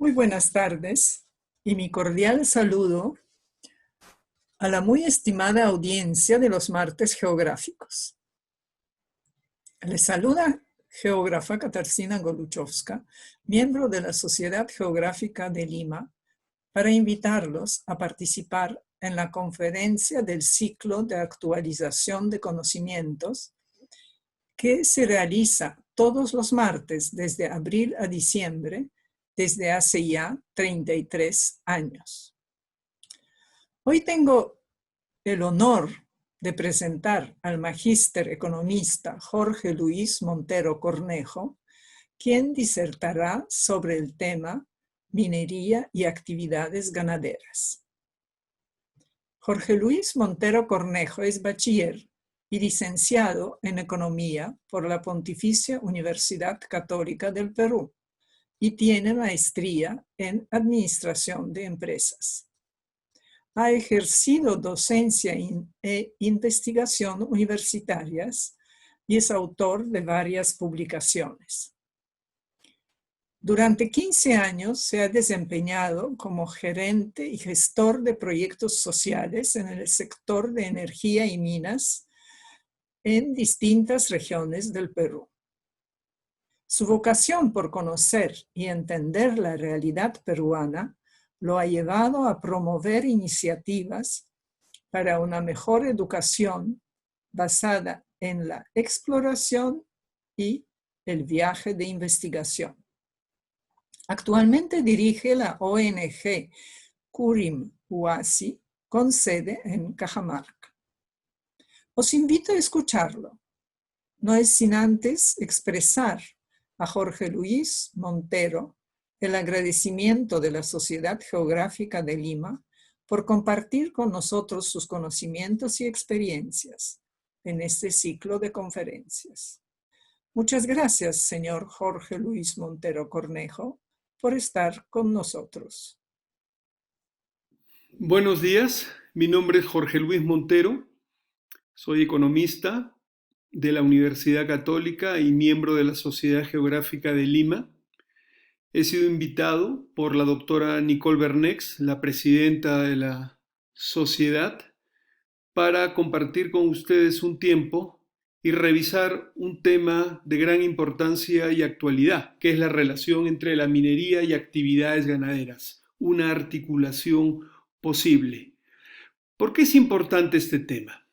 Muy buenas tardes y mi cordial saludo a la muy estimada audiencia de los martes geográficos. Les saluda geógrafa Katarzyna Goluchowska, miembro de la Sociedad Geográfica de Lima, para invitarlos a participar en la conferencia del ciclo de actualización de conocimientos que se realiza todos los martes desde abril a diciembre desde hace ya 33 años. Hoy tengo el honor de presentar al magíster economista Jorge Luis Montero Cornejo, quien disertará sobre el tema minería y actividades ganaderas. Jorge Luis Montero Cornejo es bachiller y licenciado en Economía por la Pontificia Universidad Católica del Perú y tiene maestría en Administración de Empresas. Ha ejercido docencia e investigación universitarias y es autor de varias publicaciones. Durante 15 años se ha desempeñado como gerente y gestor de proyectos sociales en el sector de energía y minas en distintas regiones del Perú. Su vocación por conocer y entender la realidad peruana lo ha llevado a promover iniciativas para una mejor educación basada en la exploración y el viaje de investigación. Actualmente dirige la ONG Curim Huasi con sede en Cajamarca. Os invito a escucharlo. No es sin antes expresar a Jorge Luis Montero el agradecimiento de la Sociedad Geográfica de Lima por compartir con nosotros sus conocimientos y experiencias en este ciclo de conferencias. Muchas gracias, señor Jorge Luis Montero Cornejo, por estar con nosotros. Buenos días, mi nombre es Jorge Luis Montero, soy economista de la Universidad Católica y miembro de la Sociedad Geográfica de Lima. He sido invitado por la doctora Nicole Bernex, la presidenta de la sociedad, para compartir con ustedes un tiempo y revisar un tema de gran importancia y actualidad, que es la relación entre la minería y actividades ganaderas, una articulación posible. ¿Por qué es importante este tema?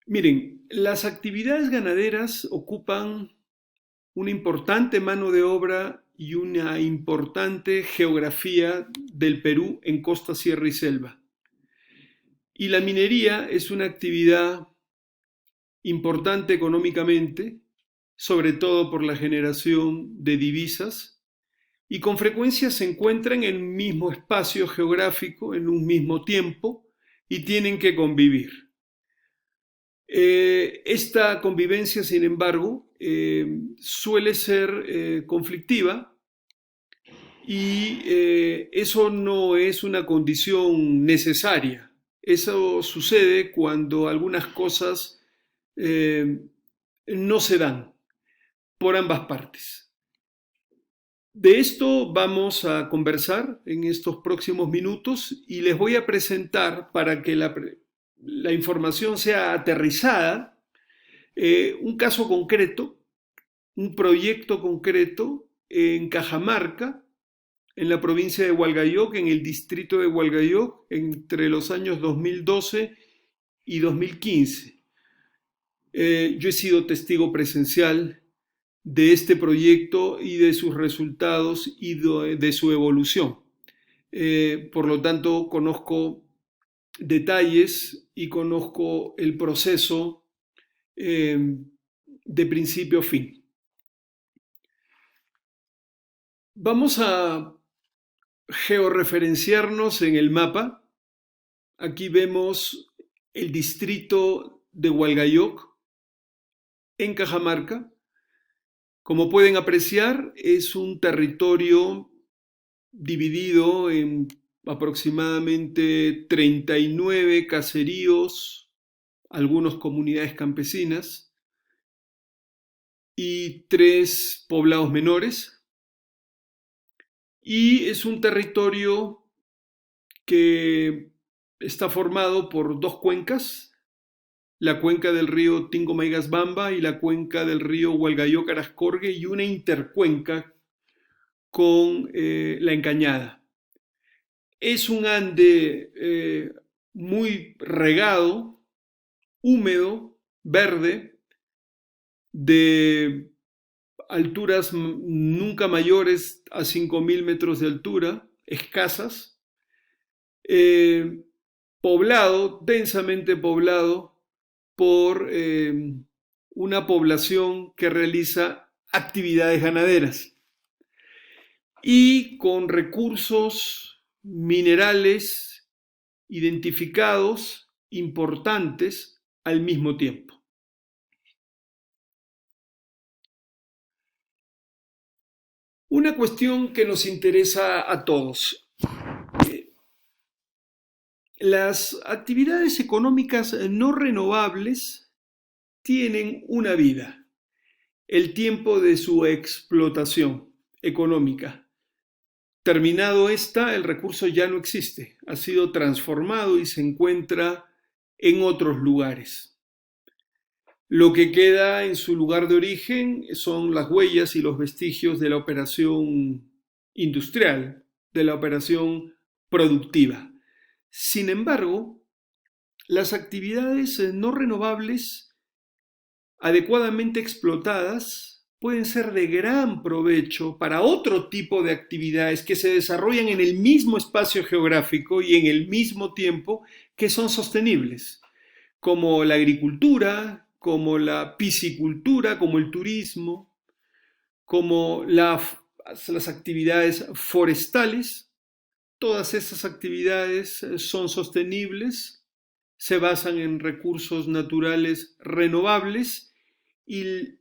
Miren, las actividades ganaderas ocupan una importante mano de obra y una importante geografía del Perú en costa, sierra y selva. Y la minería es una actividad importante económicamente, sobre todo por la generación de divisas, y con frecuencia se encuentran en el mismo espacio geográfico, en un mismo tiempo, y tienen que convivir. Esta convivencia, sin embargo, suele ser conflictiva y eso no es una condición necesaria. Eso sucede cuando algunas cosas eh, no se dan por ambas partes. De esto vamos a conversar en estos próximos minutos y les voy a presentar, para que la información sea aterrizada, un caso concreto, un proyecto concreto en Cajamarca, en la provincia de Hualgayoc, en el distrito de Hualgayoc, entre los años 2012 y 2015. Yo he sido testigo presencial de este proyecto y de sus resultados y de su evolución. Por lo tanto, conozco detalles y conozco el proceso de principio a fin. Vamos a georreferenciarnos en el mapa. Aquí vemos el distrito de Hualgayoc en Cajamarca. Como pueden apreciar, es un territorio dividido en aproximadamente 39 caseríos, algunas comunidades campesinas y 3 poblados menores. y es un territorio que está formado por dos cuencas, la cuenca del río Tingo-Maigas-Bamba y la cuenca del río Hualgayoc-Arascorgue, y una intercuenca con la Encañada. Es un Ande muy regado, húmedo, verde, de alturas nunca mayores a 5.000 metros de altura, escasas, eh, poblado, densamente poblado por una población que realiza actividades ganaderas y con recursos minerales identificados importantes al mismo tiempo. Una cuestión que nos interesa a todos. Las actividades económicas no renovables tienen una vida, el tiempo de su explotación económica. Terminado esta, el recurso ya no existe, ha sido transformado y se encuentra en otros lugares. Lo que queda en su lugar de origen son las huellas y los vestigios de la operación industrial, de la operación productiva. Sin embargo, las actividades no renovables adecuadamente explotadas pueden ser de gran provecho para otro tipo de actividades que se desarrollan en el mismo espacio geográfico y en el mismo tiempo, que son sostenibles, como la agricultura, como la piscicultura, como el turismo, como las actividades forestales. Todas estas actividades son sostenibles, se basan en recursos naturales renovables, y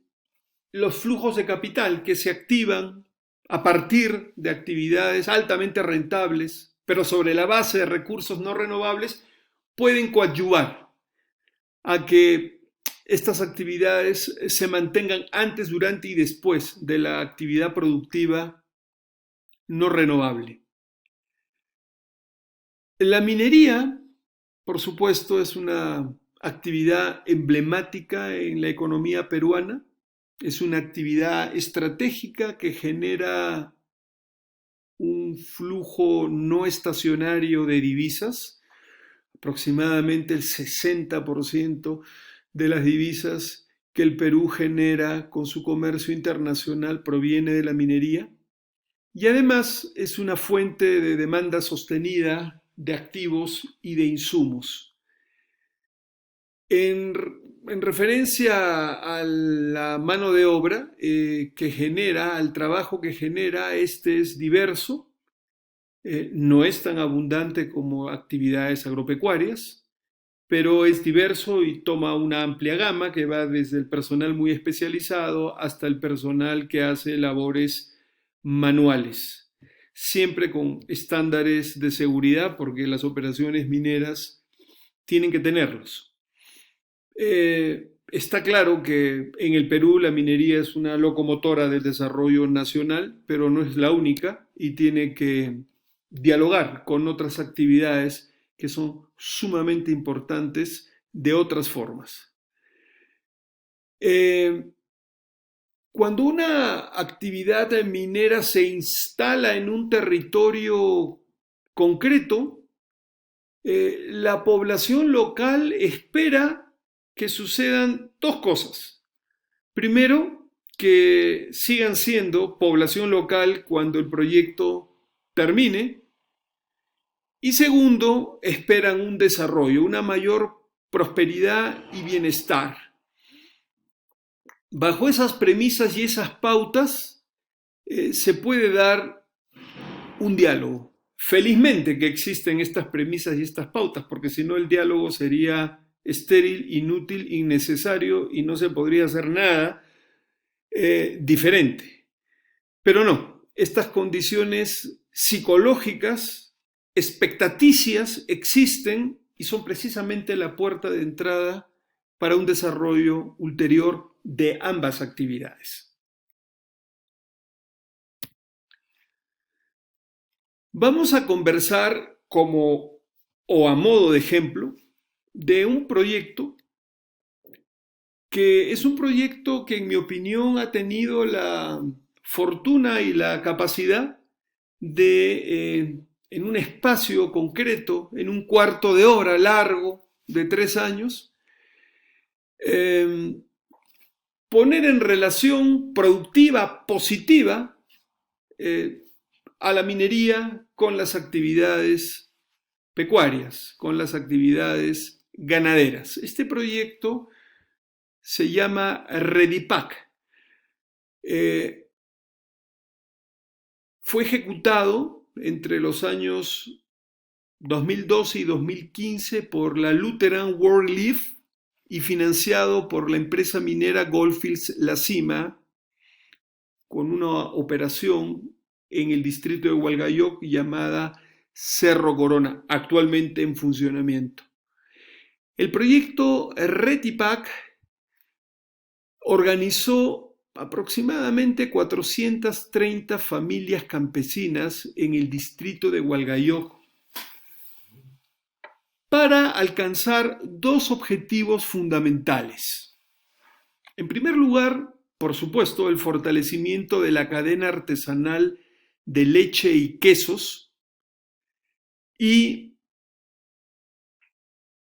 los flujos de capital que se activan a partir de actividades altamente rentables, pero sobre la base de recursos no renovables, pueden coadyuvar a que estas actividades se mantengan antes, durante y después de la actividad productiva no renovable. La minería, por supuesto, es una actividad emblemática en la economía peruana. Es una actividad estratégica que genera un flujo no estacionario de divisas. Aproximadamente el 60% de las divisas que el Perú genera con su comercio internacional proviene de la minería. Y además es una fuente de demanda sostenida de activos y de insumos. En referencia a la mano de obra que genera, al trabajo que genera, este es diverso, no es tan abundante como actividades agropecuarias, pero es diverso y toma una amplia gama que va desde el personal muy especializado hasta el personal que hace labores manuales, siempre con estándares de seguridad, porque las operaciones mineras tienen que tenerlos. Está claro que en el Perú la minería es una locomotora del desarrollo nacional, pero no es la única y tiene que dialogar con otras actividades que son sumamente importantes de otras formas. Cuando una actividad minera se instala en un territorio concreto, la población local espera que sucedan dos cosas. Primero, que sigan siendo población local cuando el proyecto termine. Y segundo, esperan un desarrollo, una mayor prosperidad y bienestar. Bajo esas premisas y esas pautas se puede dar un diálogo. Felizmente que existen estas premisas y estas pautas, porque si no el diálogo sería estéril, inútil, innecesario y no se podría hacer nada diferente. Pero no, estas condiciones psicológicas, expectaticias, existen y son precisamente la puerta de entrada para un desarrollo ulterior de ambas actividades. Vamos a conversar como o a modo de ejemplo de un proyecto que es un proyecto que en mi opinión ha tenido la fortuna y la capacidad de, en un espacio concreto, en un cuarto de hora largo de 3 años, eh, poner en relación productiva, positiva, eh, a la minería con las actividades pecuarias, con las actividades ganaderas. Este proyecto se llama Redipac. Eh, Fue ejecutado entre los años 2012 y 2015 por la Lutheran World Leaf y financiado por la empresa minera Goldfields La Cima, con una operación en el distrito de Hualgayoc llamada Cerro Corona, actualmente en funcionamiento. El proyecto Retipac organizó aproximadamente 430 familias campesinas en el distrito de Hualgayoc para alcanzar dos objetivos fundamentales. En primer lugar, por supuesto, el fortalecimiento de la cadena artesanal de leche y quesos y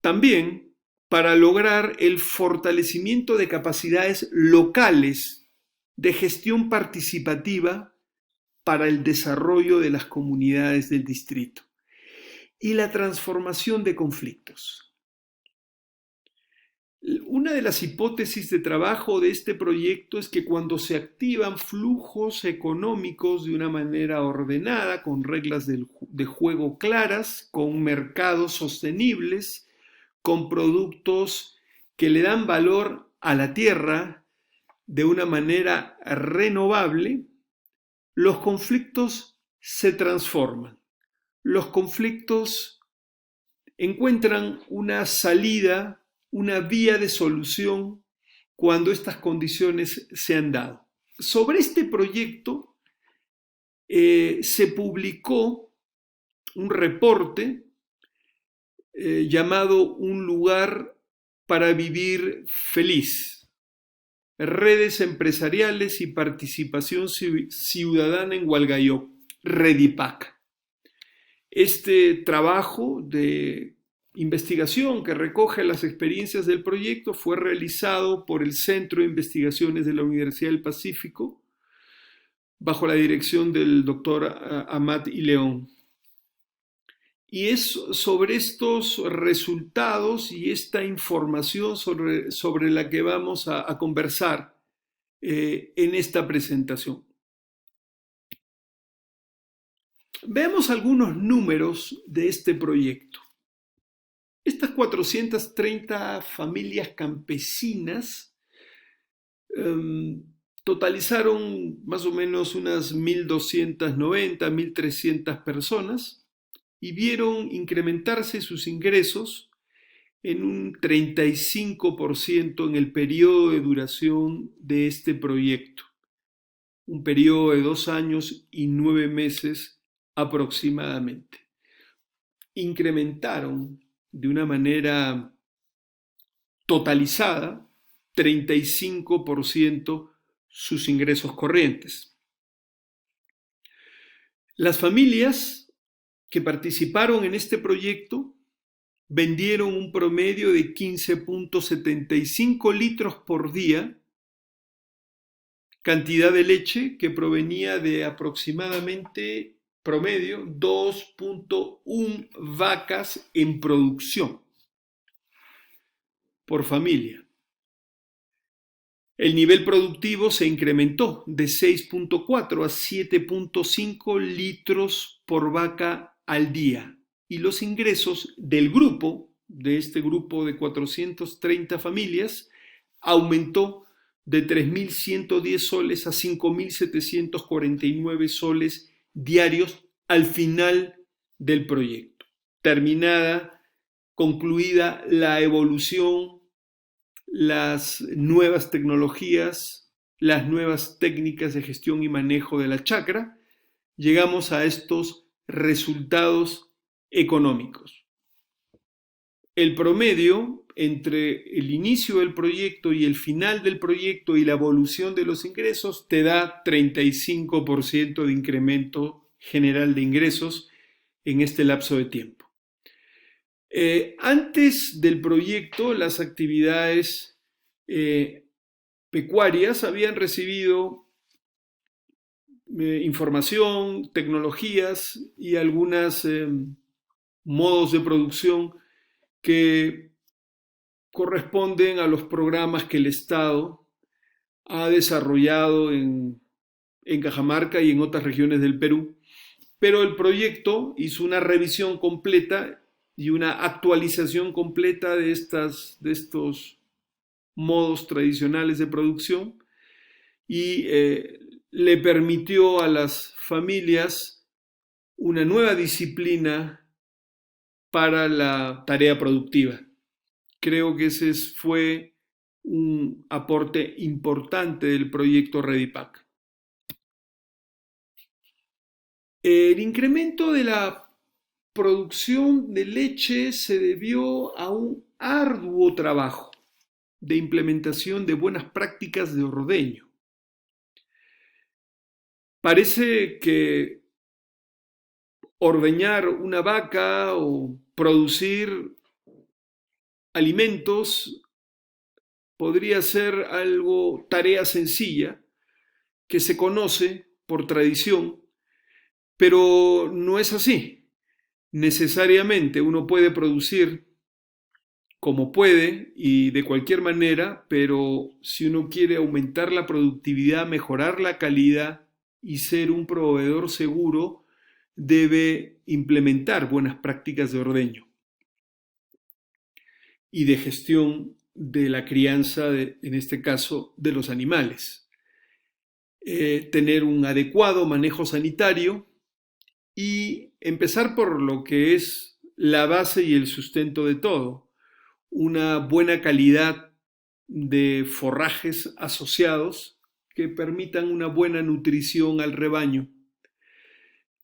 también para lograr el fortalecimiento de capacidades locales de gestión participativa para el desarrollo de las comunidades del distrito y la transformación de conflictos. Una de las hipótesis de trabajo de este proyecto es que cuando se activan flujos económicos de una manera ordenada, con reglas de juego claras, con mercados sostenibles, con productos que le dan valor a la tierra de una manera renovable, los conflictos se transforman. Los conflictos encuentran una salida, una vía de solución cuando estas condiciones se han dado. Sobre este proyecto se publicó un reporte llamado Un lugar para vivir feliz, redes empresariales y participación ciudadana en Hualgayoc, Redipac. Este trabajo de investigación que recoge las experiencias del proyecto fue realizado por el Centro de Investigaciones de la Universidad del Pacífico bajo la dirección del doctor Amat Ileón. Y es sobre estos resultados y esta información sobre la que vamos a conversar en esta presentación. Veamos algunos números de este proyecto. Estas 430 familias campesinas totalizaron más o menos unas 1.290, 1.300 personas y vieron incrementarse sus ingresos en un 35% en el periodo de duración de este proyecto, un periodo de 2 años y 9 meses aproximadamente. Incrementaron de una manera totalizada 35% sus ingresos corrientes. Las familias que participaron en este proyecto vendieron un promedio de 15.75 litros por día, cantidad de leche que provenía de aproximadamente promedio 2.1 vacas en producción por familia. El nivel productivo se incrementó de 6.4 a 7.5 litros por vaca al día y los ingresos del grupo, de este grupo de 430 familias, aumentó de 3.110 soles a 5.749 soles diarios al final del proyecto. Concluida la evolución, las nuevas tecnologías, las nuevas técnicas de gestión y manejo de la chacra, llegamos a estos resultados económicos. El promedio entre el inicio del proyecto y el final del proyecto y la evolución de los ingresos te da 35% de incremento general de ingresos en este lapso de tiempo. Antes del proyecto, las actividades pecuarias habían recibido información, tecnologías y algunos modos de producción que corresponden a los programas que el Estado ha desarrollado en Cajamarca y en otras regiones del Perú. Pero el proyecto hizo una revisión completa y una actualización completa de estos modos tradicionales de producción y le permitió a las familias una nueva disciplina para la tarea productiva. Creo que ese fue un aporte importante del proyecto Redipac. El incremento de la producción de leche se debió a un arduo trabajo de implementación de buenas prácticas de ordeño. Parece que ordeñar una vaca o producir alimentos podría ser tarea sencilla que se conoce por tradición, pero no es así. Necesariamente uno puede producir como puede y de cualquier manera, pero si uno quiere aumentar la productividad, mejorar la calidad y ser un proveedor seguro, debe implementar buenas prácticas de ordeño y de gestión de la crianza, en este caso, de los animales. Tener un adecuado manejo sanitario y empezar por lo que es la base y el sustento de todo, una buena calidad de forrajes asociados que permitan una buena nutrición al rebaño.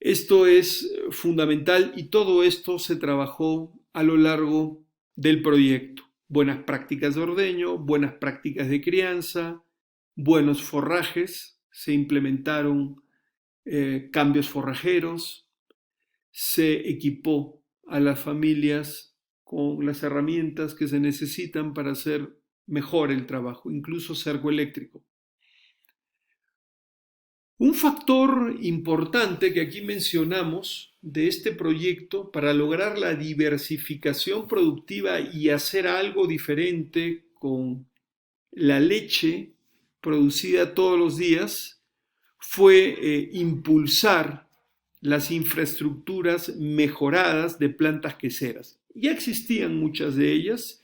Esto es fundamental y todo esto se trabajó a lo largo del proyecto. Buenas prácticas de ordeño, buenas prácticas de crianza, buenos forrajes, se implementaron cambios forrajeros, se equipó a las familias con las herramientas que se necesitan para hacer mejor el trabajo, incluso cerco eléctrico. Un factor importante que aquí mencionamos de este proyecto para lograr la diversificación productiva y hacer algo diferente con la leche producida todos los días fue impulsar las infraestructuras mejoradas de plantas queseras. Ya existían muchas de ellas,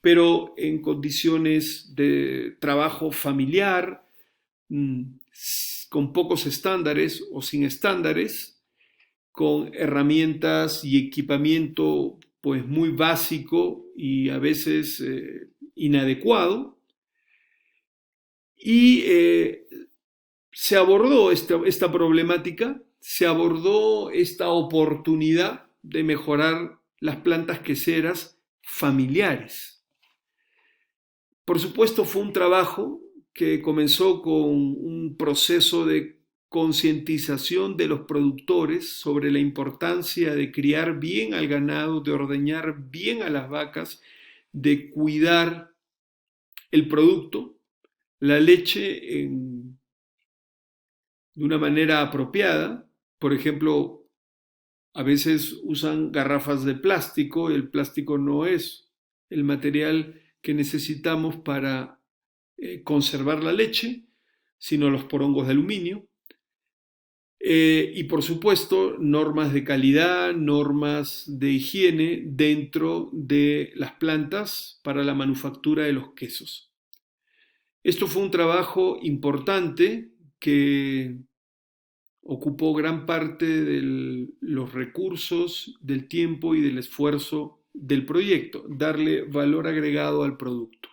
pero en condiciones de trabajo familiar, con pocos estándares o sin estándares, con herramientas y equipamiento pues muy básico y a veces inadecuado. Y se abordó esta problemática, se abordó esta oportunidad de mejorar las plantas queseras familiares. Por supuesto, fue un trabajo que comenzó con un proceso de concientización de los productores sobre la importancia de criar bien al ganado, de ordeñar bien a las vacas, de cuidar el producto, la leche de una manera apropiada. Por ejemplo, a veces usan garrafas de plástico, el plástico no es el material que necesitamos para conservar la leche, sino los porongos de aluminio. Y por supuesto, normas de calidad, normas de higiene dentro de las plantas para la manufactura de los quesos. Esto fue un trabajo importante que ocupó gran parte de los recursos, del tiempo y del esfuerzo del proyecto, darle valor agregado al producto.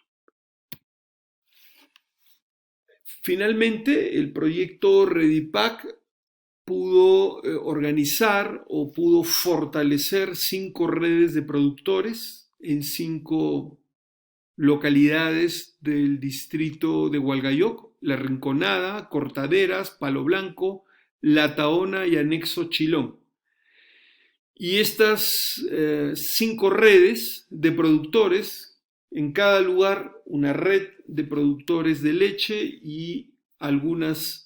Finalmente, el proyecto Redipac pudo organizar o pudo fortalecer 5 redes de productores en 5 localidades del distrito de Hualgayoc: La Rinconada, Cortaderas, Palo Blanco, La Taona y Anexo Chilón. Y estas 5 redes de productores, en cada lugar una red de productores de leche y algunas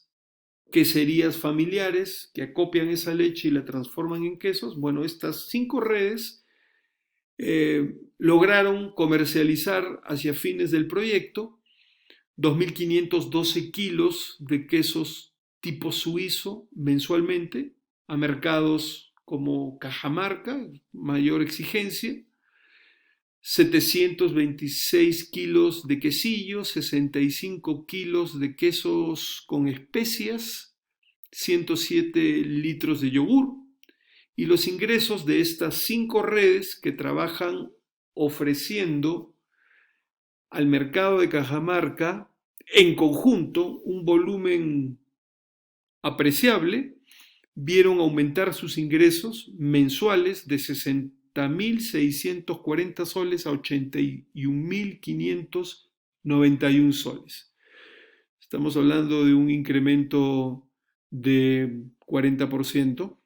queserías familiares que acopian esa leche y la transforman en quesos. Bueno, estas 5 redes lograron comercializar hacia fines del proyecto 2.512 kilos de quesos tipo suizo mensualmente a mercados como Cajamarca, mayor exigencia, 726 kilos de quesillo, 65 kilos de quesos con especias, 107 litros de yogur. Y los ingresos de estas 5 redes que trabajan ofreciendo al mercado de Cajamarca en conjunto un volumen apreciable, vieron aumentar sus ingresos mensuales de 60.640 soles a 81.591 soles. Estamos hablando de un incremento de 40%,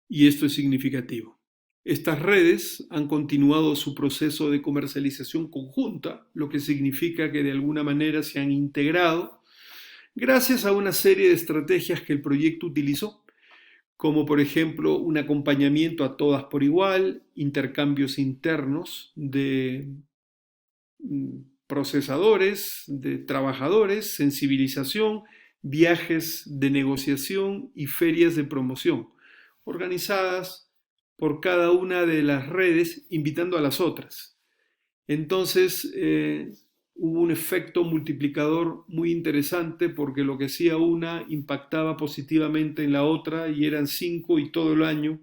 y esto es significativo. Estas redes han continuado su proceso de comercialización conjunta, lo que significa que de alguna manera se han integrado gracias a una serie de estrategias que el proyecto utilizó, como por ejemplo un acompañamiento a todas por igual, intercambios internos de procesadores, de trabajadores, sensibilización, viajes de negociación y ferias de promoción, organizadas por cada una de las redes, invitando a las otras. Entonces, hubo un efecto multiplicador muy interesante, porque lo que hacía una impactaba positivamente en la otra, y eran 5 y todo el año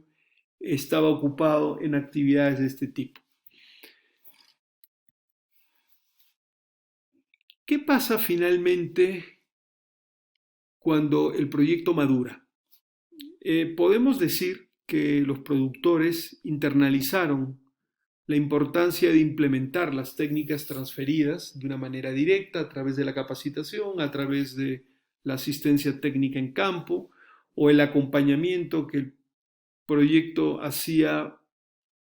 estaba ocupado en actividades de este tipo. ¿Qué pasa finalmente cuando el proyecto madura? Podemos decir que los productores internalizaron la importancia de implementar las técnicas transferidas de una manera directa a través de la capacitación, a través de la asistencia técnica en campo o el acompañamiento que el proyecto hacía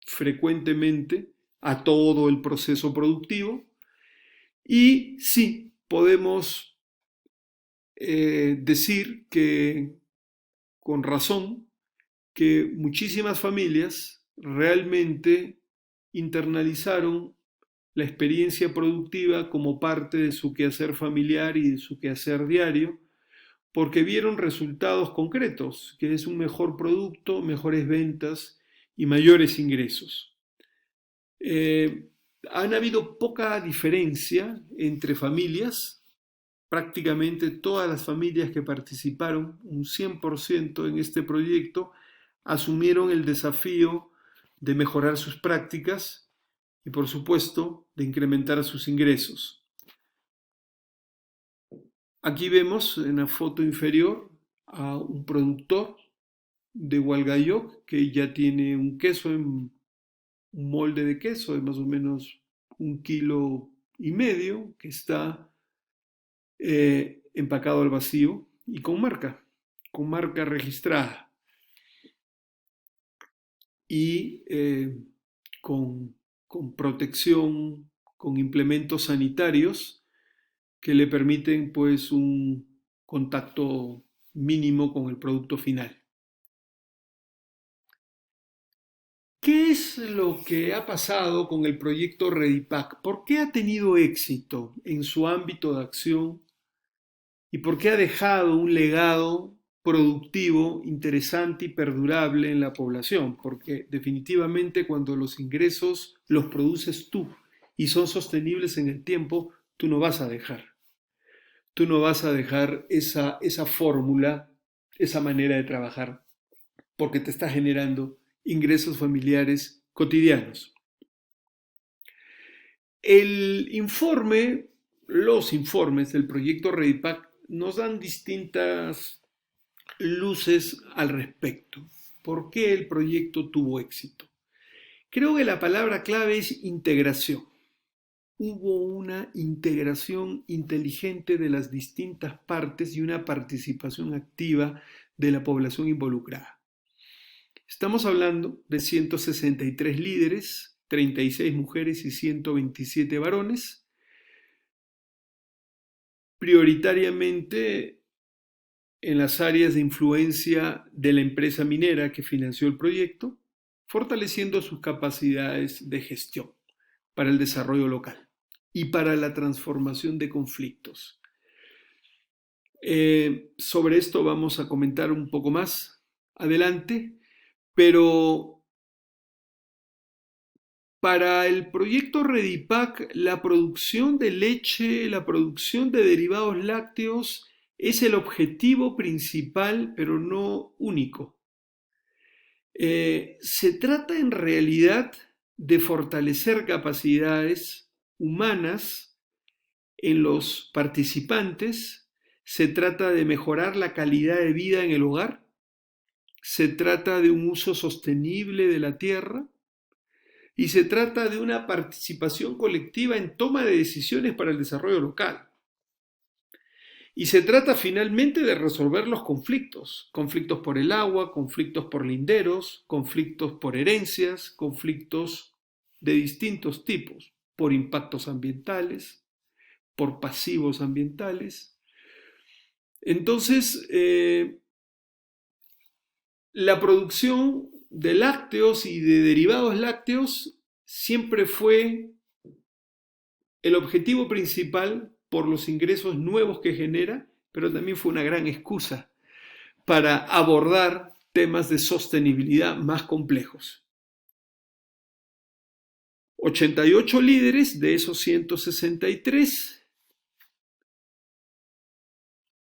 frecuentemente a todo el proceso productivo. Y sí, podemos decir que con razón que muchísimas familias realmente internalizaron la experiencia productiva como parte de su quehacer familiar y de su quehacer diario, porque vieron resultados concretos, que es un mejor producto, mejores ventas y mayores ingresos. Han habido poca diferencia entre familias. Prácticamente todas las familias que participaron, un 100% en este proyecto, asumieron el desafío de mejorar sus prácticas y, por supuesto, de incrementar sus ingresos. Aquí vemos en la foto inferior a un productor de Hualgayoc que ya tiene un queso, un molde de queso de más o menos 1,5 kilos, que está empacado al vacío y con marca registrada y con protección, con implementos sanitarios que le permiten pues un contacto mínimo con el producto final. ¿Qué es lo que ha pasado con el proyecto Redipac? ¿Por qué ha tenido éxito en su ámbito de acción y por qué ha dejado un legado productivo interesante y perdurable en la población? Porque definitivamente cuando los ingresos los produces tú y son sostenibles en el tiempo, tú no vas a dejar. Tú no vas a dejar esa fórmula, esa manera de trabajar, porque te está generando ingresos familiares cotidianos. Los informes del proyecto Redipac nos dan distintas luces al respecto. ¿Por qué el proyecto tuvo éxito? Creo que la palabra clave es integración. Hubo una integración inteligente de las distintas partes y una participación activa de la población involucrada. Estamos hablando de 163 líderes, 36 mujeres y 127 varones, prioritariamente en las áreas de influencia de la empresa minera que financió el proyecto, fortaleciendo sus capacidades de gestión para el desarrollo local y para la transformación de conflictos. Sobre esto vamos a comentar un poco más adelante, pero para el proyecto Redipac, la producción de leche, la producción de derivados lácteos es el objetivo principal, pero no único. Se trata en realidad de fortalecer capacidades humanas en los participantes, se trata de mejorar la calidad de vida en el hogar, se trata de un uso sostenible de la tierra y se trata de una participación colectiva en toma de decisiones para el desarrollo local. Y se trata finalmente de resolver los conflictos, conflictos por el agua, conflictos por linderos, conflictos por herencias, conflictos de distintos tipos, por impactos ambientales, por pasivos ambientales. Entonces, la producción de lácteos y de derivados lácteos siempre fue el objetivo principal por los ingresos nuevos que genera, pero también fue una gran excusa para abordar temas de sostenibilidad más complejos. 88 líderes de esos 163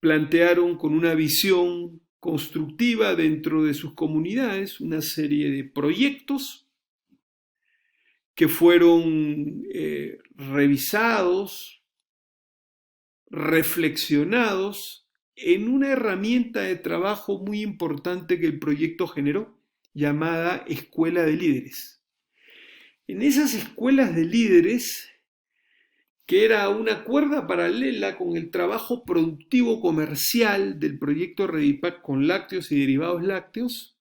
plantearon con una visión constructiva dentro de sus comunidades una serie de proyectos que fueron revisados, reflexionados en una herramienta de trabajo muy importante que el proyecto generó, llamada Escuela de Líderes. En esas escuelas de líderes, que era una cuerda paralela con el trabajo productivo comercial del proyecto Redipac con lácteos y derivados lácteos,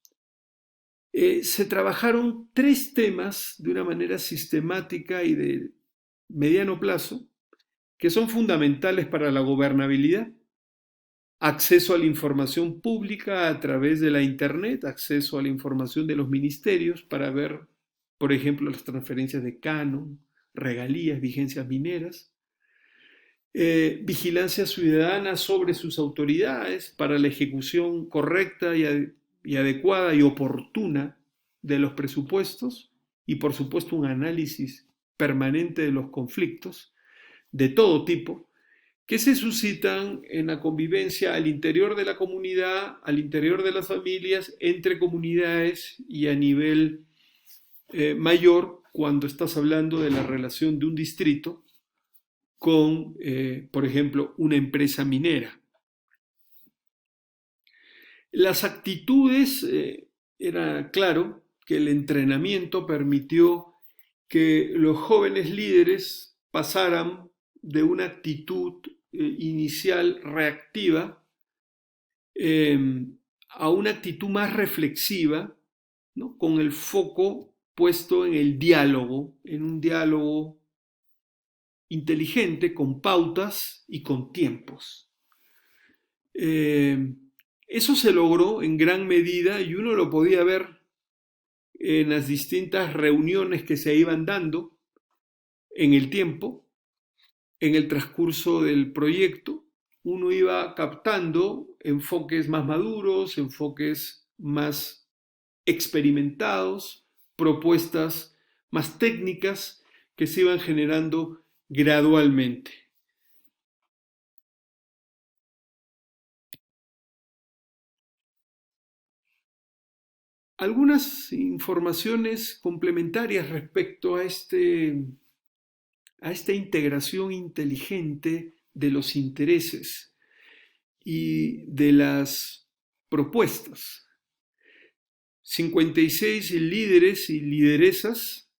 se trabajaron 3 temas de una manera sistemática y de mediano plazo que son fundamentales para la gobernabilidad. Acceso a la información pública a través de la Internet, acceso a la información de los ministerios para ver, por ejemplo, las transferencias de canon, regalías, vigencias mineras. Vigilancia ciudadana sobre sus autoridades para la ejecución correcta y adecuada y oportuna de los presupuestos y por supuesto un análisis permanente de los conflictos de todo tipo que se suscitan en la convivencia al interior de la comunidad, al interior de las familias, entre comunidades y a nivel mayor cuando estás hablando de la relación de un distrito con, por ejemplo, una empresa minera. Las actitudes, era claro que el entrenamiento permitió que los jóvenes líderes pasaran de una actitud inicial reactiva a una actitud más reflexiva, ¿no? Con el foco puesto en el diálogo, en un diálogo inteligente, con pautas y con tiempos. Eso se logró en gran medida y uno lo podía ver en las distintas reuniones que se iban dando en el tiempo, en el transcurso del proyecto. Uno iba captando enfoques más maduros, enfoques más experimentados, propuestas más técnicas que se iban generando gradualmente. Algunas informaciones complementarias respecto a esta integración inteligente de los intereses y de las propuestas. 56 líderes y lideresas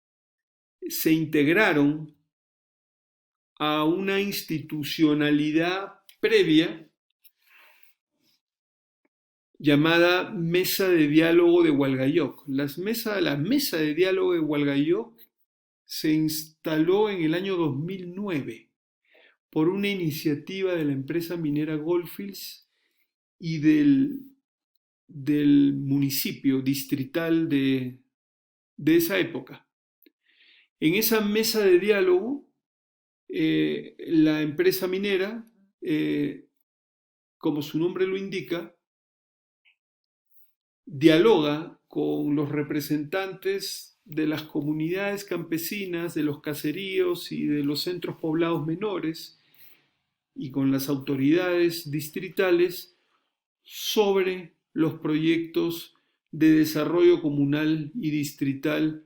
se integraron a una institucionalidad previa llamada Mesa de Diálogo de Hualgayoc. La mesa de Diálogo de Hualgayoc se instaló en el año 2009 por una iniciativa de la empresa minera Goldfields y del municipio distrital de esa época. En esa mesa de diálogo, la empresa minera, como su nombre lo indica, dialoga con los representantes de las comunidades campesinas, de los caseríos y de los centros poblados menores y con las autoridades distritales sobre los proyectos de desarrollo comunal y distrital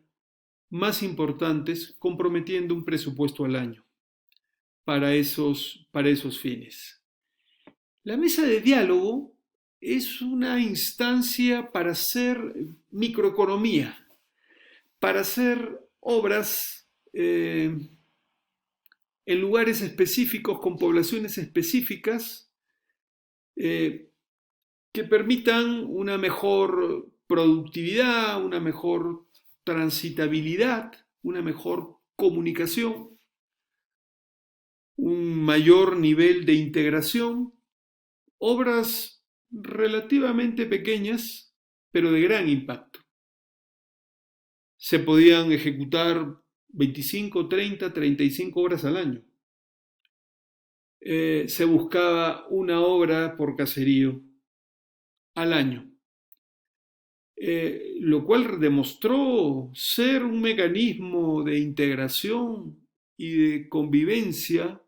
más importantes, comprometiendo un presupuesto al año para esos fines. La mesa de diálogo es una instancia para hacer microeconomía, para hacer obras en lugares específicos, con poblaciones específicas, que permitan una mejor productividad, una mejor transitabilidad, una mejor comunicación, un mayor nivel de integración, obras relativamente pequeñas, pero de gran impacto. Se podían ejecutar 25, 30, 35 horas al año. Se buscaba una obra por caserío al año, lo cual demostró ser un mecanismo de integración y de convivencia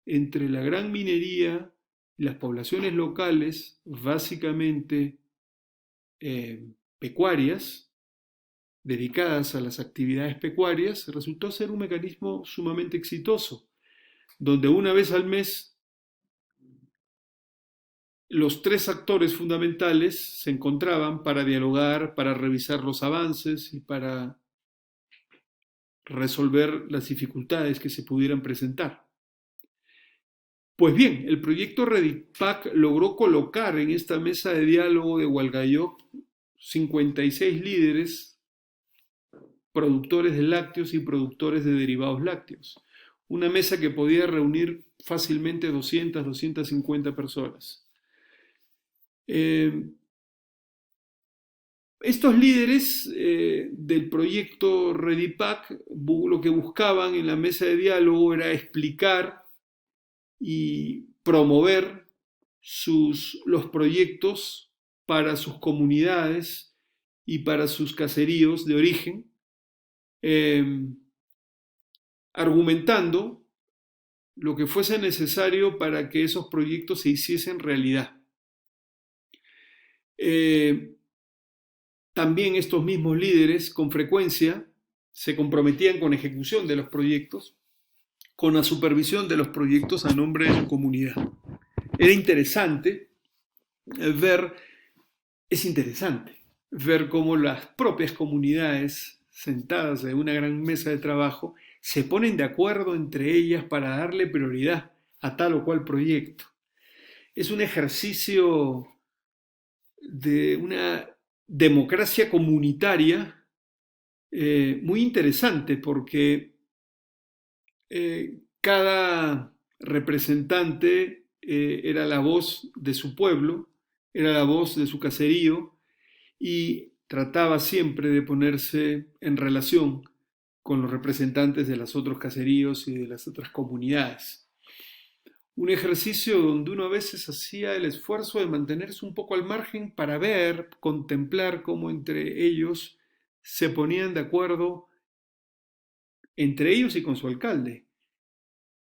entre la gran minería y las poblaciones locales, básicamente pecuarias, dedicadas a las actividades pecuarias. Resultó ser un mecanismo sumamente exitoso, donde una vez al mes los tres actores fundamentales se encontraban para dialogar, para revisar los avances y para resolver las dificultades que se pudieran presentar. Pues bien, el proyecto Redipac logró colocar en esta mesa de diálogo de Hualgayoc 56 líderes, productores de lácteos y productores de derivados lácteos. Una mesa que podía reunir fácilmente 200, 250 personas. Estos líderes del proyecto Redipac lo que buscaban en la mesa de diálogo era explicar y promover los proyectos para sus comunidades y para sus caseríos de origen, argumentando lo que fuese necesario para que esos proyectos se hiciesen realidad. También estos mismos líderes con frecuencia se comprometían con ejecución de los proyectos, con la supervisión de los proyectos a nombre de su comunidad. Era interesante ver cómo las propias comunidades, sentadas en una gran mesa de trabajo, se ponen de acuerdo entre ellas para darle prioridad a tal o cual proyecto. Es un ejercicio de una democracia comunitaria muy interesante, porque cada representante era la voz de su pueblo, era la voz de su caserío y trataba siempre de ponerse en relación con los representantes de los otros caseríos y de las otras comunidades. Un ejercicio donde uno a veces hacía el esfuerzo de mantenerse un poco al margen para ver, contemplar cómo entre ellos se ponían de acuerdo, entre ellos y con su alcalde.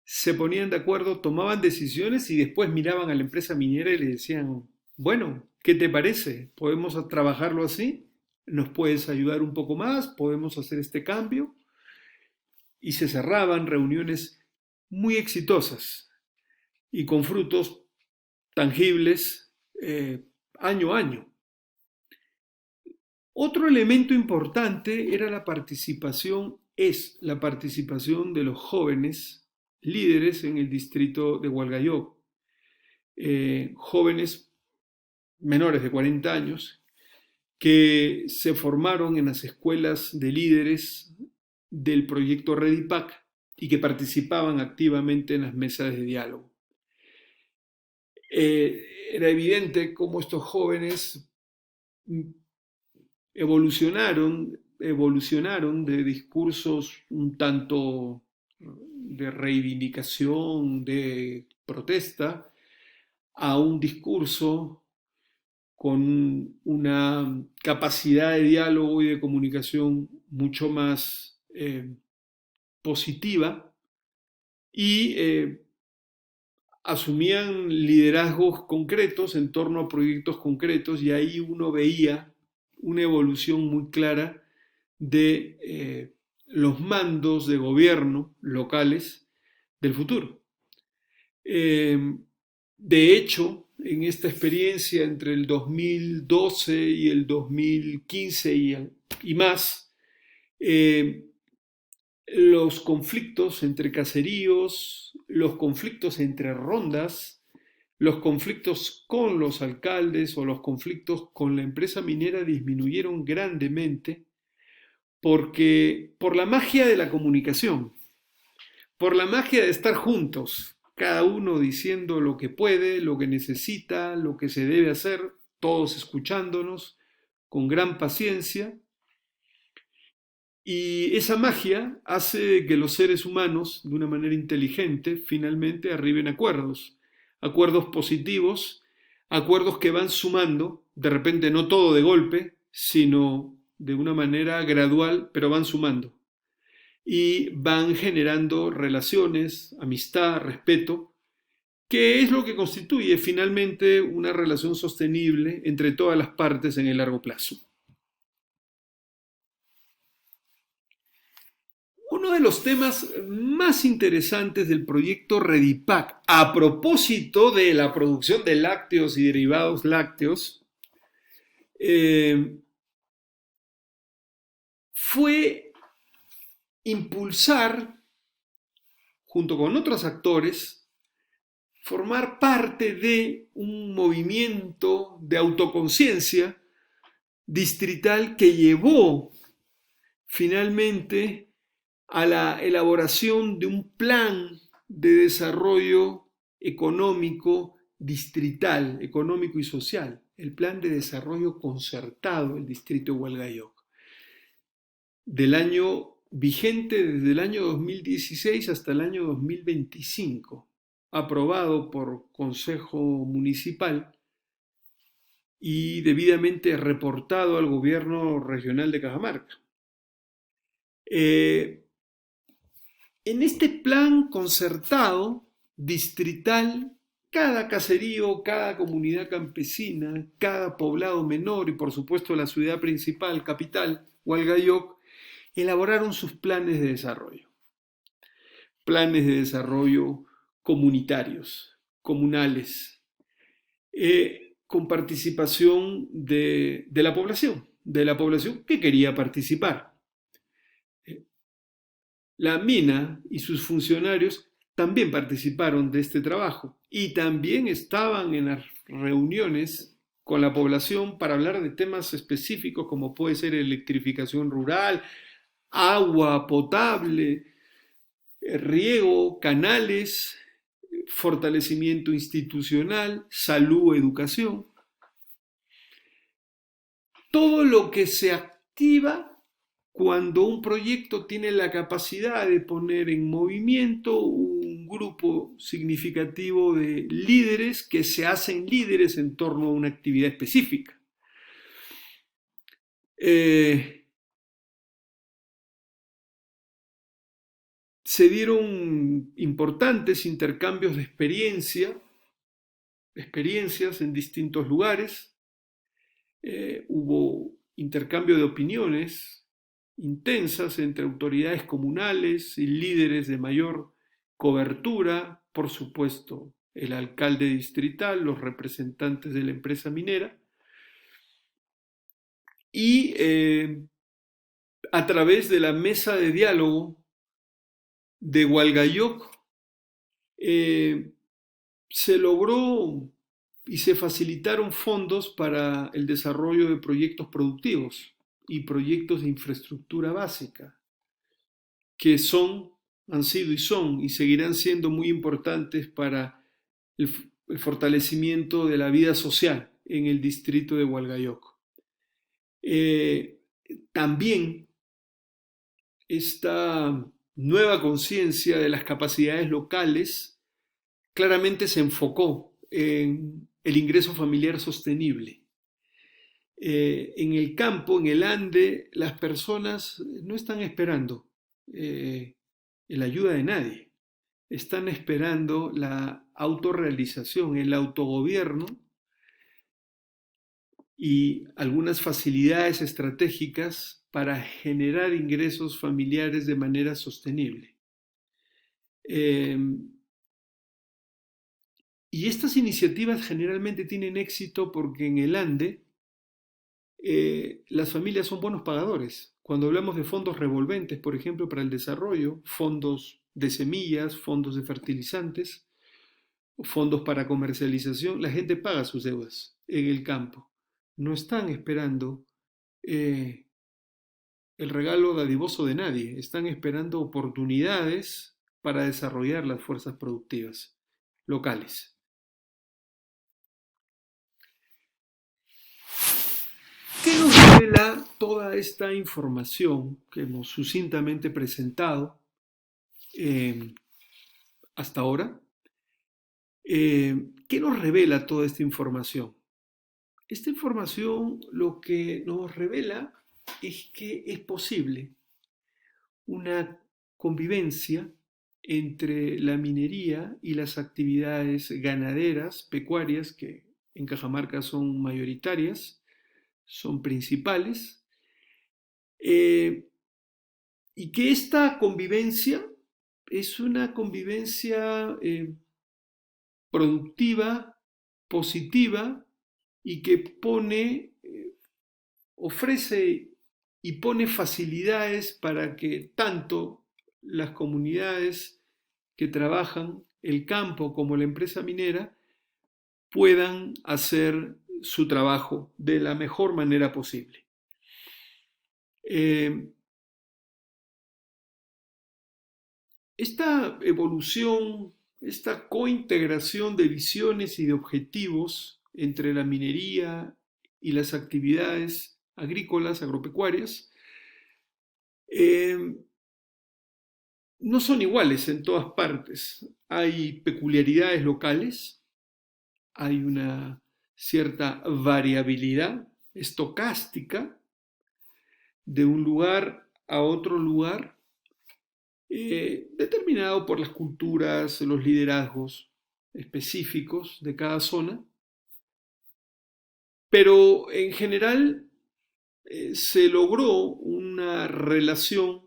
Se ponían de acuerdo, tomaban decisiones y después miraban a la empresa minera y le decían, bueno, ¿qué te parece? ¿Podemos trabajarlo así? ¿Nos puedes ayudar un poco más? ¿Podemos hacer este cambio? Y se cerraban reuniones muy exitosas y con frutos tangibles año a año. Otro elemento importante era es la participación de los jóvenes líderes en el distrito de Hualgayoc, jóvenes menores de 40 años que se formaron en las escuelas de líderes del proyecto Redipac y que participaban activamente en las mesas de diálogo. Era evidente cómo estos jóvenes evolucionaron de discursos un tanto de reivindicación, de protesta, a un discurso con una capacidad de diálogo y de comunicación mucho más positiva y asumían liderazgos concretos en torno a proyectos concretos, y ahí uno veía una evolución muy clara de los mandos de gobierno locales del futuro. De hecho, en esta experiencia entre el 2012 y el 2015 y más, los conflictos entre caseríos, los conflictos entre rondas, los conflictos con los alcaldes o los conflictos con la empresa minera disminuyeron grandemente por la magia de la comunicación, por la magia de estar juntos, cada uno diciendo lo que puede, lo que necesita, lo que se debe hacer, todos escuchándonos con gran paciencia. Y esa magia hace que los seres humanos, de una manera inteligente, finalmente arriben a acuerdos positivos, acuerdos que van sumando, de repente no todo de golpe, sino de una manera gradual, pero van sumando. Y van generando relaciones, amistad, respeto, que es lo que constituye finalmente una relación sostenible entre todas las partes en el largo plazo. Uno de los temas más interesantes del proyecto Redipac, a propósito de la producción de lácteos y derivados lácteos, fue impulsar, junto con otros actores, formar parte de un movimiento de autoconciencia distrital que llevó finalmente a la elaboración de un plan de desarrollo económico distrital, económico y social, el plan de desarrollo concertado del distrito de Hualgayoc, vigente desde el año 2016 hasta el año 2025, aprobado por Consejo Municipal y debidamente reportado al gobierno regional de Cajamarca. En este plan concertado, distrital, cada caserío, cada comunidad campesina, cada poblado menor y por supuesto la ciudad principal, capital, Hualgayoc, elaboraron sus planes de desarrollo. Planes de desarrollo comunitarios, comunales, con participación de la población que quería participar. La mina y sus funcionarios también participaron de este trabajo y también estaban en las reuniones con la población para hablar de temas específicos como puede ser electrificación rural, agua potable, riego, canales, fortalecimiento institucional, salud, educación. Todo lo que se activa cuando un proyecto tiene la capacidad de poner en movimiento un grupo significativo de líderes que se hacen líderes en torno a una actividad específica. Se dieron importantes intercambios de experiencias en distintos lugares. Hubo intercambio de opiniones intensas entre autoridades comunales y líderes de mayor cobertura, por supuesto, el alcalde distrital, los representantes de la empresa minera, y a través de la mesa de diálogo de Hualgayoc eh, se logró y se facilitaron fondos para el desarrollo de proyectos productivos y proyectos de infraestructura básica, que han sido y son y seguirán siendo muy importantes para el fortalecimiento de la vida social en el distrito de Hualgayoc. Eh, También esta nueva conciencia de las capacidades locales claramente se enfocó en el ingreso familiar sostenible. En el campo, en el Ande, las personas no están esperando la ayuda de nadie, están esperando la autorrealización, el autogobierno y algunas facilidades estratégicas para generar ingresos familiares de manera sostenible. Y estas iniciativas generalmente tienen éxito porque en el Ande las familias son buenos pagadores. Cuando hablamos de fondos revolventes, por ejemplo, para el desarrollo, fondos de semillas, fondos de fertilizantes, fondos para comercialización, la gente paga sus deudas en el campo. No están esperando el regalo dadivoso de nadie, están esperando oportunidades para desarrollar las fuerzas productivas locales. ¿Qué nos revela toda esta información que hemos sucintamente presentado hasta ahora? ¿Qué nos revela toda esta información? Esta información lo que nos revela es que es posible una convivencia entre la minería y las actividades ganaderas, pecuarias, que en Cajamarca son mayoritarias, son principales, y que esta convivencia es una convivencia productiva, positiva, y que ofrece y pone facilidades para que tanto las comunidades que trabajan el campo como la empresa minera puedan hacer su trabajo de la mejor manera posible. Esta evolución, esta cointegración de visiones y de objetivos entre la minería y las actividades agrícolas, agropecuarias, no son iguales en todas partes. Hay peculiaridades locales, hay una cierta variabilidad estocástica de un lugar a otro lugar, determinado por las culturas, los liderazgos específicos de cada zona, pero en general se logró una relación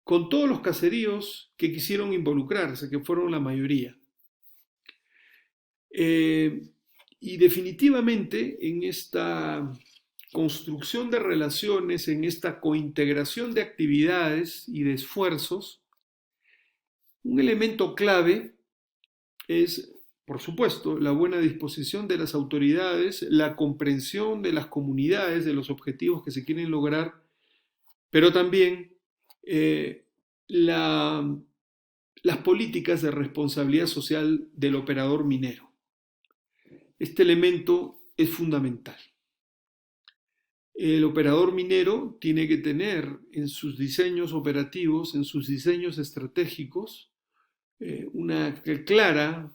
con todos los caseríos que quisieron involucrarse, que fueron la mayoría. Y definitivamente en esta construcción de relaciones, en esta cointegración de actividades y de esfuerzos, un elemento clave es, por supuesto, la buena disposición de las autoridades, la comprensión de las comunidades de los objetivos que se quieren lograr, pero también las políticas de responsabilidad social del operador minero. Este elemento es fundamental. El operador minero tiene que tener en sus diseños operativos, en sus diseños estratégicos, una clara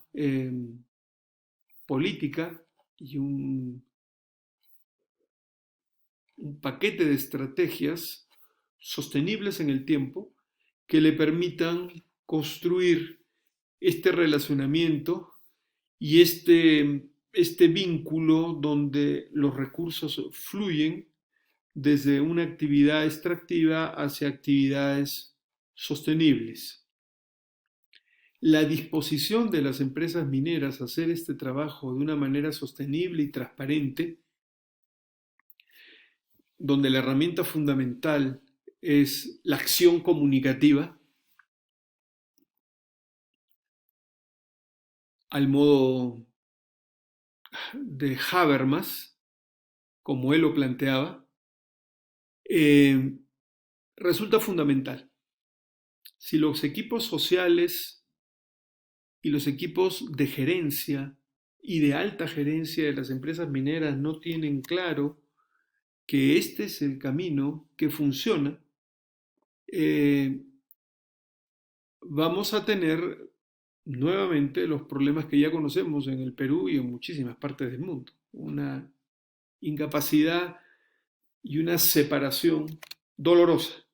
política y un paquete de estrategias sostenibles en el tiempo que le permitan construir este relacionamiento y este vínculo donde los recursos fluyen desde una actividad extractiva hacia actividades sostenibles. La disposición de las empresas mineras a hacer este trabajo de una manera sostenible y transparente donde la herramienta fundamental es la acción comunicativa, al modo de Habermas, como él lo planteaba, eh, resulta fundamental. Si los equipos sociales y los equipos de gerencia y de alta gerencia de las empresas mineras no tienen claro que este es el camino que funciona, eh, vamos a tener nuevamente los problemas que ya conocemos en el Perú y en muchísimas partes del mundo. Una incapacidad y una separación dolorosa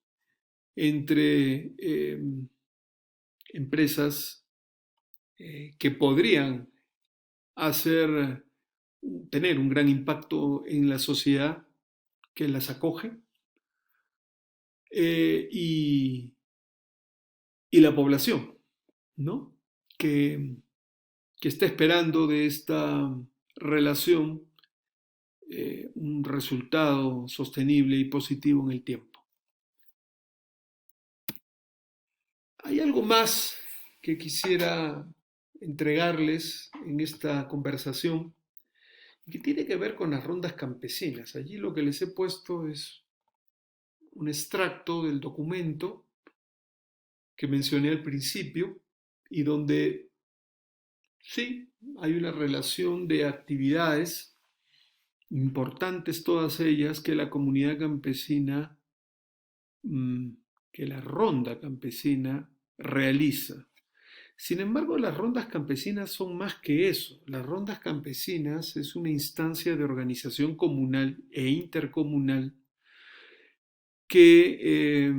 entre empresas que podrían hacer, tener un gran impacto en la sociedad que las acoge eh, y, y la población, ¿no? Que, que está esperando de esta relación un resultado sostenible y positivo en el tiempo. Hay algo más que quisiera entregarles en esta conversación que tiene que ver con las rondas campesinas. Allí lo que les he puesto es un extracto del documento que mencioné al principio y donde sí hay una relación de actividades importantes, todas ellas, que la comunidad campesina, mm, que la ronda campesina realiza. Sin embargo, las rondas campesinas son más que eso. Las rondas campesinas es una instancia de organización comunal e intercomunal que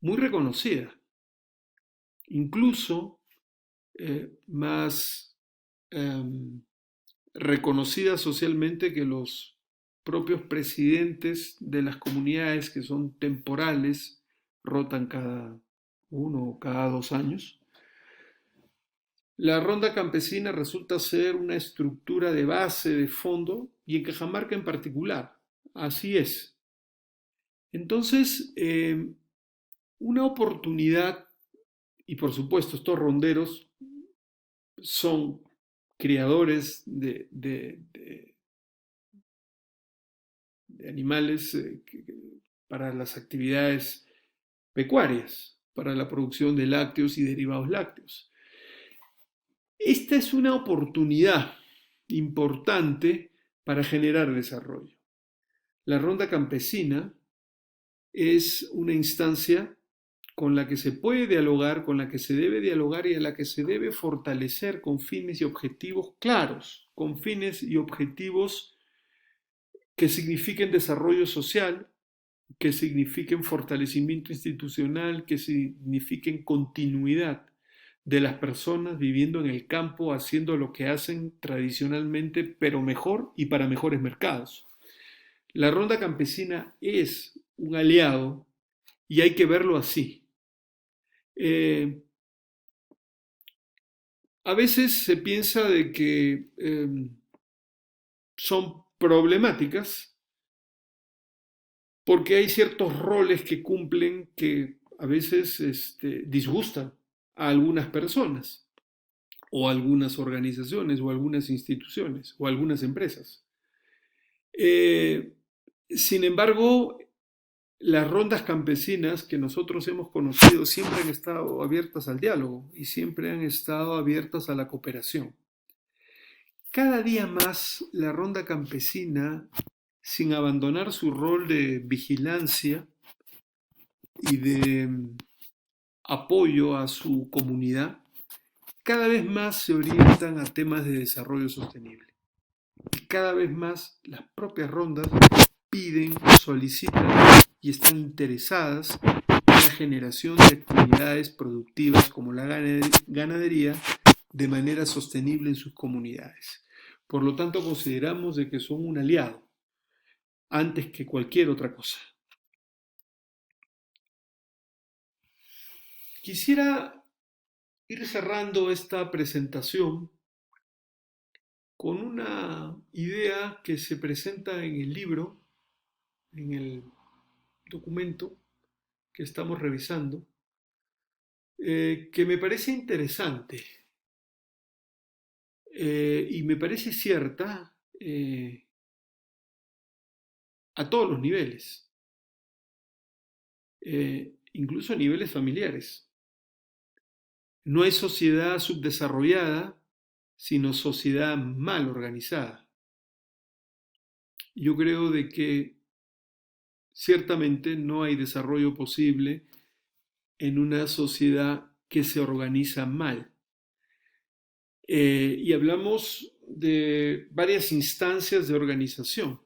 muy reconocida, incluso más reconocida socialmente que los propios presidentes de las comunidades, que son temporales, rotan cada 1 o cada 2 años. La ronda campesina resulta ser una estructura de base, de fondo, y en Cajamarca en particular. Así es. Entonces, una oportunidad, y por supuesto estos ronderos son criadores de animales para las actividades pecuarias, para la producción de lácteos y derivados lácteos. Esta es una oportunidad importante para generar desarrollo. La ronda campesina es una instancia con la que se puede dialogar, con la que se debe dialogar y a la que se debe fortalecer con fines y objetivos claros, con fines y objetivos que signifiquen desarrollo social, que signifiquen fortalecimiento institucional, que signifiquen continuidad de las personas viviendo en el campo, haciendo lo que hacen tradicionalmente, pero mejor y para mejores mercados. La ronda campesina es un aliado y hay que verlo así. A veces se piensa de que son problemáticas porque hay ciertos roles que cumplen que a veces disgustan a algunas personas o a algunas organizaciones o a algunas instituciones o a algunas empresas. Eh, Sin embargo, las rondas campesinas que nosotros hemos conocido siempre han estado abiertas al diálogo y siempre han estado abiertas a la cooperación. Cada día más la ronda campesina, sin abandonar su rol de vigilancia y de apoyo a su comunidad, cada vez más se orientan a temas de desarrollo sostenible. Y cada vez más las propias rondas piden, solicitan y están interesadas en la generación de actividades productivas como la ganadería de manera sostenible en sus comunidades. Por lo tanto, consideramos de que son un aliado antes que cualquier otra cosa. Quisiera ir cerrando esta presentación con una idea que se presenta en el libro en el documento que estamos revisando, que me parece interesante y me parece cierta a todos los niveles, incluso a niveles familiares. No hay sociedad subdesarrollada, sino sociedad mal organizada. Yo creo de que ciertamente no hay desarrollo posible en una sociedad que se organiza mal. Y hablamos de varias instancias de organización.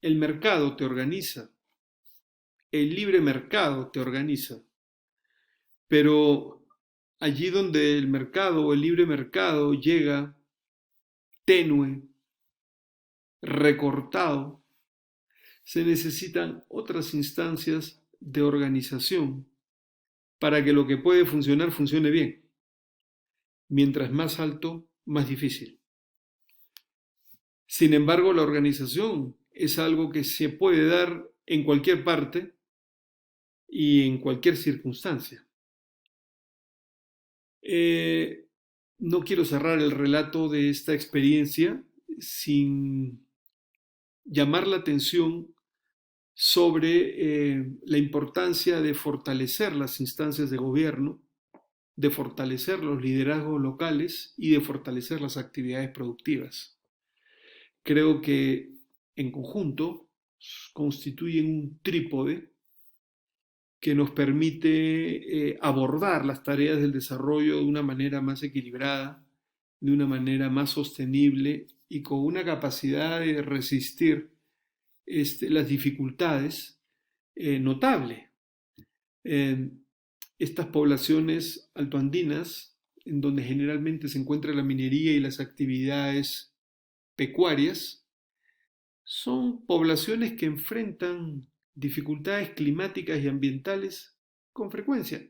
El mercado te organiza, el libre mercado te organiza, pero allí donde el mercado o el libre mercado llega tenue, recortado, se necesitan otras instancias de organización para que lo que puede funcionar funcione bien. Mientras más alto, más difícil. Sin embargo, la organización es algo que se puede dar en cualquier parte y en cualquier circunstancia. No quiero cerrar el relato de esta experiencia sin llamar la atención sobre la importancia de fortalecer las instancias de gobierno, de fortalecer los liderazgos locales y de fortalecer las actividades productivas. Creo que en conjunto constituyen un trípode que nos permite abordar las tareas del desarrollo de una manera más equilibrada, de una manera más sostenible y con una capacidad de resistir las dificultades notable. Estas poblaciones altoandinas, en donde generalmente se encuentra la minería y las actividades pecuarias, son poblaciones que enfrentan dificultades climáticas y ambientales con frecuencia.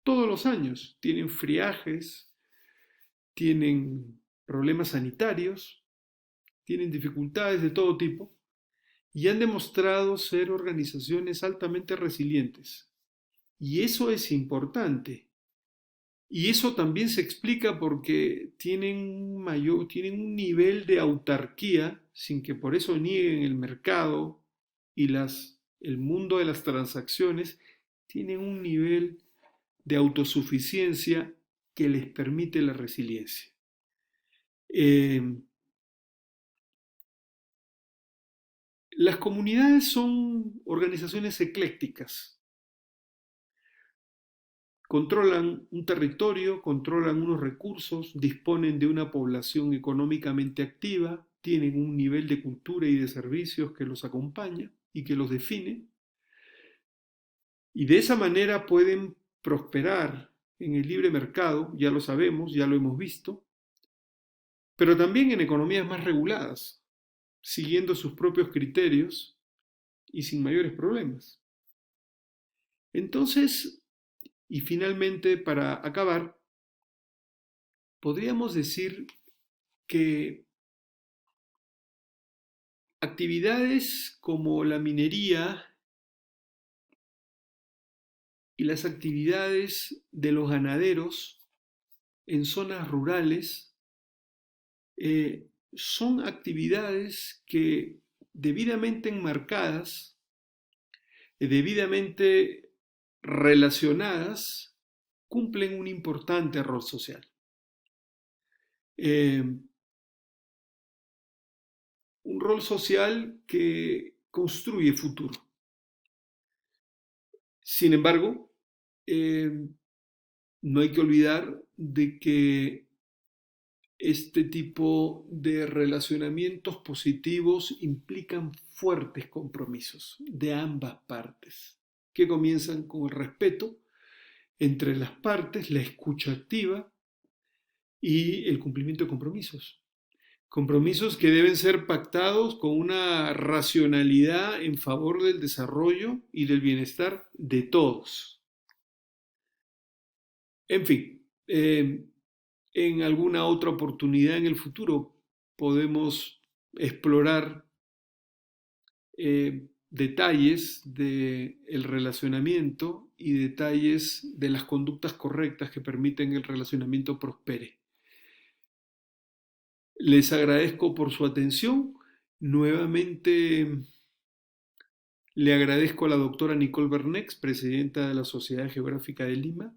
Todos los años tienen friajes, tienen problemas sanitarios, tienen dificultades de todo tipo y han demostrado ser organizaciones altamente resilientes. Y eso es importante. Y eso también se explica porque tienen un nivel de autarquía, sin que por eso nieguen el mercado y el mundo de las transacciones, tienen un nivel de autosuficiencia que les permite la resiliencia. Las comunidades son organizaciones eclécticas. Controlan un territorio, controlan unos recursos, disponen de una población económicamente activa, tienen un nivel de cultura y de servicios que los acompaña y que los define. Y de esa manera pueden prosperar en el libre mercado, ya lo sabemos, ya lo hemos visto, pero también en economías más reguladas, siguiendo sus propios criterios y sin mayores problemas. Entonces, y finalmente, para acabar, podríamos decir que actividades como la minería y las actividades de los ganaderos en zonas rurales son actividades que debidamente enmarcadas, debidamente relacionadas, cumplen un importante rol social. Un rol social que construye futuro. Sin embargo, no hay que olvidar de que este tipo de relacionamientos positivos implican fuertes compromisos de ambas partes, que comienzan con el respeto entre las partes, la escucha activa y el cumplimiento de compromisos. Compromisos que deben ser pactados con una racionalidad en favor del desarrollo y del bienestar de todos. En fin, en alguna otra oportunidad en el futuro podemos explorar detalles del relacionamiento y detalles de las conductas correctas que permiten que el relacionamiento prospere. Les agradezco por su atención. Nuevamente le agradezco a la doctora Nicole Bernex, presidenta de la Sociedad Geográfica de Lima,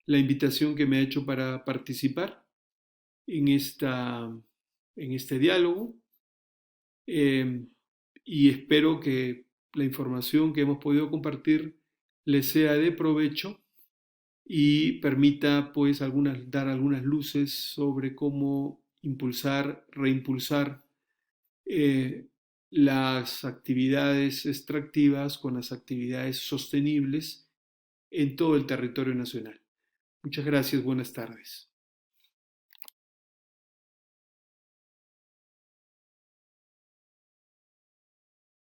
la invitación que me ha hecho para participar en, en este diálogo, eh, y espero que la información que hemos podido compartir les sea de provecho y permita pues dar algunas luces sobre cómo impulsar, reimpulsar eh, las actividades extractivas con las actividades sostenibles en todo el territorio nacional. Muchas gracias, buenas tardes.